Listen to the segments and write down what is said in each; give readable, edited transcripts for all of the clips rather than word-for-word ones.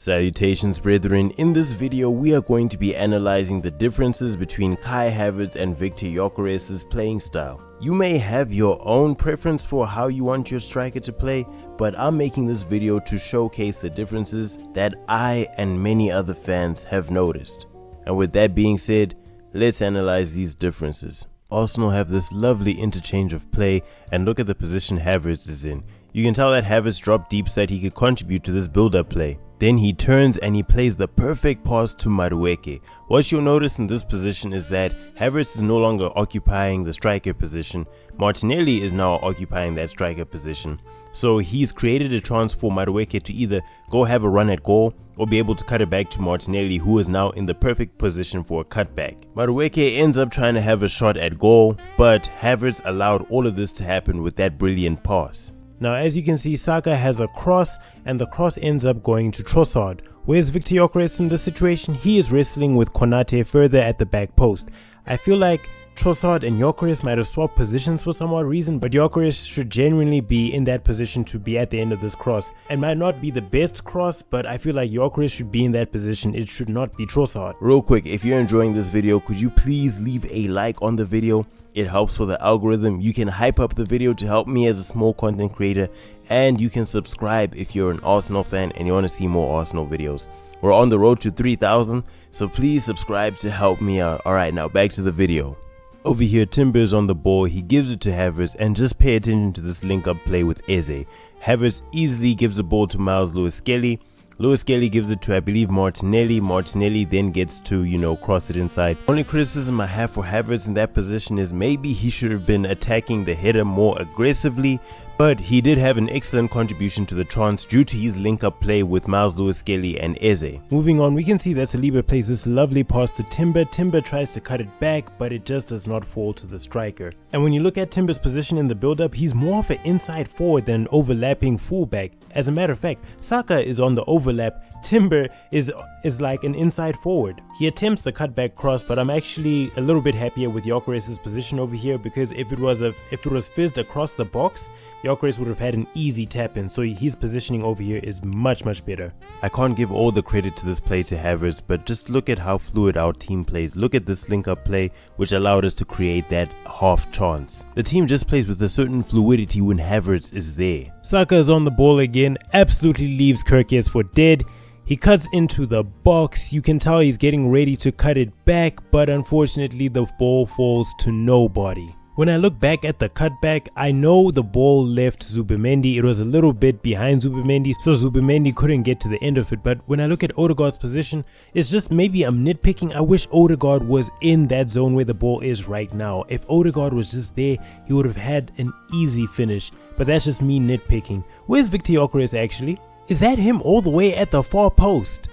Salutations brethren, in this video we are going to be analyzing the differences between Kai Havertz and Victor Gyökeres' playing style. You may have your own preference for how you want your striker to play, but I'm making this video to showcase the differences that I and many other fans have noticed. And with that being said, let's analyze these differences. Arsenal have this lovely interchange of play, and look at the position Havertz is in. You can tell that Havertz dropped deep so that he could contribute to this build-up play. Then he turns and he plays the perfect pass to Madueke. What you'll notice in this position is that Havertz is no longer occupying the striker position. Martinelli is now occupying that striker position. So he's created a chance for Madueke to either go have a run at goal or be able to cut it back to Martinelli, who is now in the perfect position for a cutback. Madueke ends up trying to have a shot at goal, but Havertz allowed all of this to happen with that brilliant pass. Now, as you can see, Saka has a cross and the cross ends up going to Trossard. Where's Victor Gyökeres in this situation? He is wrestling with Konate further at the back post. I feel like Trossard and Gyökeres might have swapped positions for some odd reason, but Gyökeres should genuinely be in that position to be at the end of this cross. It might not be the best cross, but I feel like Gyökeres should be in that position. It should not be Trossard. Real quick, if you're enjoying this video, could you please leave a like on the video? It helps for the algorithm. You can hype up the video to help me as a small content creator, and you can subscribe if you're an Arsenal fan and you want to see more Arsenal videos. We're on the road to 3,000, so please subscribe to help me out. Alright, now back to the video. Over here, Timber is on the ball. He gives it to Havertz, and just pay attention to this link-up play with Eze. Havertz easily gives the ball to Miles Lewis-Skelly. Lewis-Skelly gives it to, I believe, Martinelli. Martinelli then gets to, cross it inside. Only criticism I have for Havertz in that position is maybe he should have been attacking the header more aggressively, but he did have an excellent contribution to the chance due to his link-up play with Miles Lewis-Skelly and Eze. Moving on, we can see that Saliba plays this lovely pass to Timber. Timber tries to cut it back, but it just does not fall to the striker. And when you look at Timber's position in the build-up, he's more of an inside forward than an overlapping fullback. As a matter of fact, Saka is on the overlap. Timber is like an inside forward. He attempts the cutback cross, but I'm actually a little bit happier with Gyökeres' position over here, because if it was fizzed across the box, Gyökeres would have had an easy tap in, so his positioning over here is much better. I can't give all the credit to this play to Havertz, but just look at how fluid our team plays. Look at this link-up play, which allowed us to create that half chance. The team just plays with a certain fluidity when Havertz is there. Saka is on the ball again, absolutely leaves Gyökeres for dead. He cuts into the box. You can tell he's getting ready to cut it back, but unfortunately the ball falls to nobody. When I look back at the cutback, I know the ball left Zubimendi. It was a little bit behind Zubimendi, so Zubimendi couldn't get to the end of it. But when I look at Odegaard's position, it's just maybe I'm nitpicking. I wish Odegaard was in that zone where the ball is right now. If Odegaard was just there, he would have had an easy finish. But that's just me nitpicking. Where's Victor Gyökeres actually? Is that him all the way at the far post?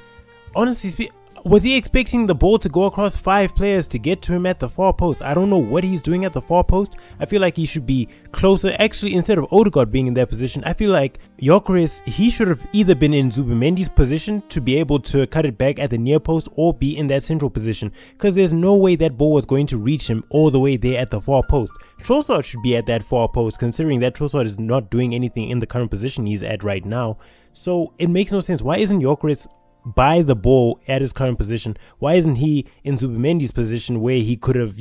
Honestly speaking, was he expecting the ball to go across 5 players to get to him at the far post? I don't know what he's doing at the far post. I feel like he should be closer. Actually, instead of Odegaard being in that position, I feel like Gyökeres, he should have either been in Zubimendi's position to be able to cut it back at the near post, or be in that central position, because there's no way that ball was going to reach him all the way there at the far post. Trossard should be at that far post, considering that Trossard is not doing anything in the current position he's at right now. So it makes no sense. Why isn't Gyökeres by the ball at his current position? Why isn't he in Zubimendi's position where he could have,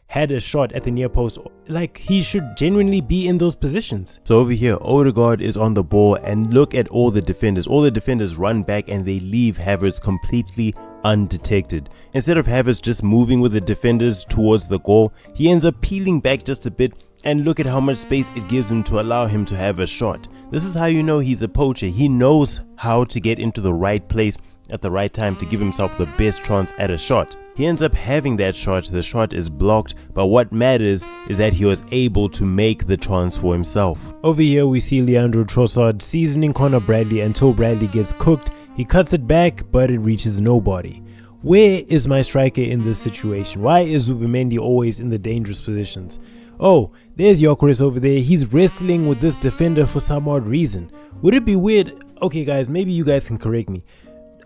had a shot at the near post? Like, he should genuinely be in those positions. So over here, Odegaard is on the ball, and look at all the defenders. All the defenders run back and they leave Havertz completely undetected. Instead of Havertz just moving with the defenders towards the goal, he ends up peeling back just a bit, and look at how much space it gives him to allow him to have a shot. This is how you know he's a poacher. He knows how to get into the right place at the right time to give himself the best chance at a shot. He ends up having that shot. The shot is blocked, but what matters is that he was able to make the chance for himself. Over here we see Leandro Trossard seasoning Conor Bradley until Bradley gets cooked. He cuts it back, but it reaches nobody. Where is my striker in this situation? Why is Zubimendi always in the dangerous positions? Oh, there's Gyökeres over there. He's wrestling with this defender for some odd reason. Would it be weird? Okay guys, maybe you guys can correct me.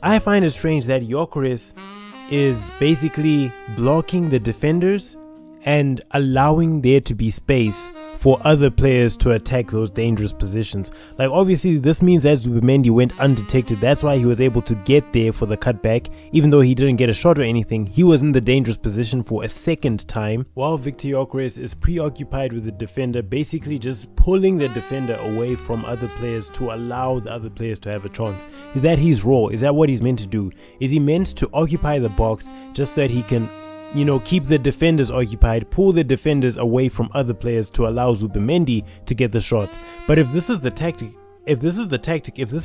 I find it strange that Gyökeres is basically blocking the defenders and allowing there to be space for other players to attack those dangerous positions. Like, obviously this means that Zubimendi went undetected. That's why he was able to get there for the cutback. Even though he didn't get a shot or anything, he was in the dangerous position for a second time, while Victor Gyökeres is preoccupied with the defender, basically just pulling the defender away from other players to allow the other players to have a chance. Is that his role? Is that what he's meant to do? Is he meant to occupy the box just so that he can, you know, keep the defenders occupied, pull the defenders away from other players to allow Zubimendi to get the shots? But if this is the tactic, if this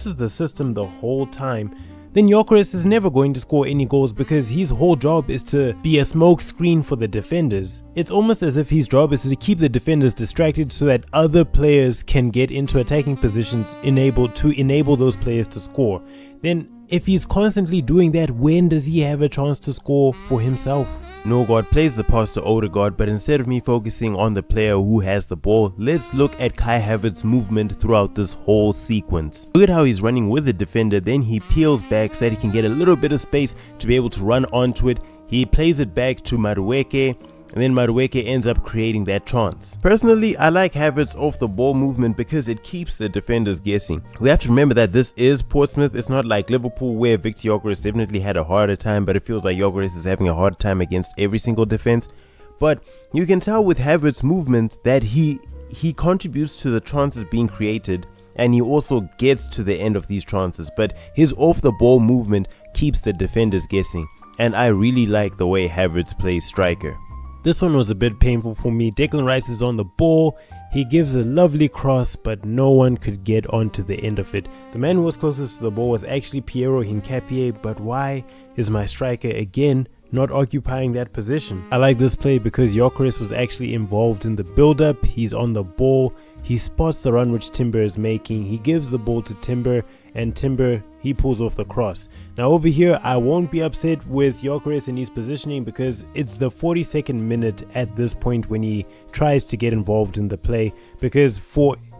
is the system the whole time, then Gyökeres is never going to score any goals, because his whole job is to be a smoke screen for the defenders. It's almost as if his job is to keep the defenders distracted so that other players can get into attacking positions to enable those players to score. Then if he's constantly doing that, when does he have a chance to score for himself? Norgard plays the pass to Odegaard, but instead of me focusing on the player who has the ball, let's look at Kai Havertz's movement throughout this whole sequence. Look at how he's running with the defender, then he peels back so that he can get a little bit of space to be able to run onto it. He plays it back to Madueke, and then Madueke ends up creating that chance. Personally, I like Havertz off the ball movement because it keeps the defenders guessing. We have to remember that this is Portsmouth. It's not like Liverpool, where Victor Gyökeres definitely had a harder time, but it feels like Gyökeres is having a hard time against every single defense. But you can tell with Havertz's movement that he contributes to the chances being created, and he also gets to the end of these chances, but his off the ball movement keeps the defenders guessing, and I really like the way Havertz plays striker. This one was a bit painful for me. Declan Rice is on the ball. He gives a lovely cross, but no one could get onto the end of it. The man who was closest to the ball was actually Piero Hincapié, but why is my striker again not occupying that position? I like this play because Gyökeres was actually involved in the build-up. He's on the ball. He spots the run which Timber is making. He gives the ball to Timber, and Timber, he pulls off the cross. Now over here, I won't be upset with Gyökeres and his positioning, because it's the 42nd minute at this point when he tries to get involved in the play, because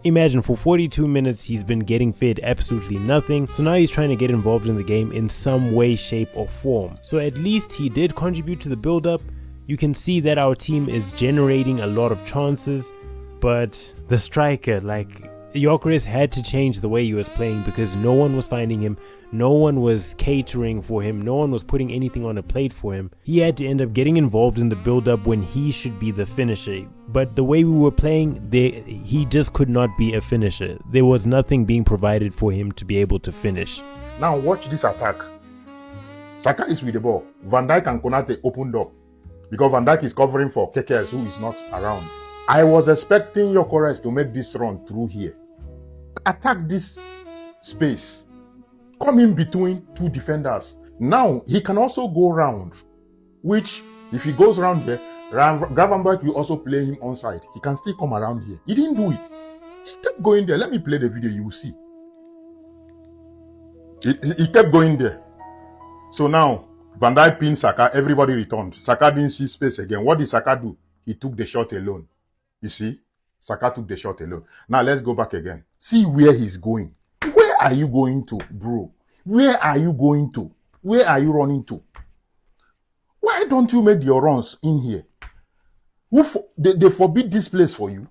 imagine for 42 minutes he's been getting fed absolutely nothing. So now he's trying to get involved in the game in some way, shape or form. So at least he did contribute to the build-up. You can see that our team is generating a lot of chances, but the striker, like, Gyökeres had to change the way he was playing, because no one was finding him, no one was catering for him, no one was putting anything on a plate for him. He had to end up getting involved in the build-up when he should be the finisher. But the way we were playing, he just could not be a finisher. There was nothing being provided for him to be able to finish. Now watch this attack. Saka is with the ball. Van Dijk and Konate opened up, because Van Dijk is covering for Gyökeres, who is not around. I was expecting Gyökeres to make this run through here. Attack this space. Come in between two defenders. Now he can also go round, which if he goes around here, Gravenberch will also play him onside. He can still come around here. He didn't do it. He kept going there. Let me play the video, you will see. He kept going there. So now Van Dijk pinned Saka, everybody returned. Saka didn't see space again. What did Saka do? He took the shot alone. You see? Saka took the shot alone. Now let's go back again. See where he's going. Where are you going to, bro? Where are you going to? Where are you running to? Why don't you make your runs in here? They forbid this place for you.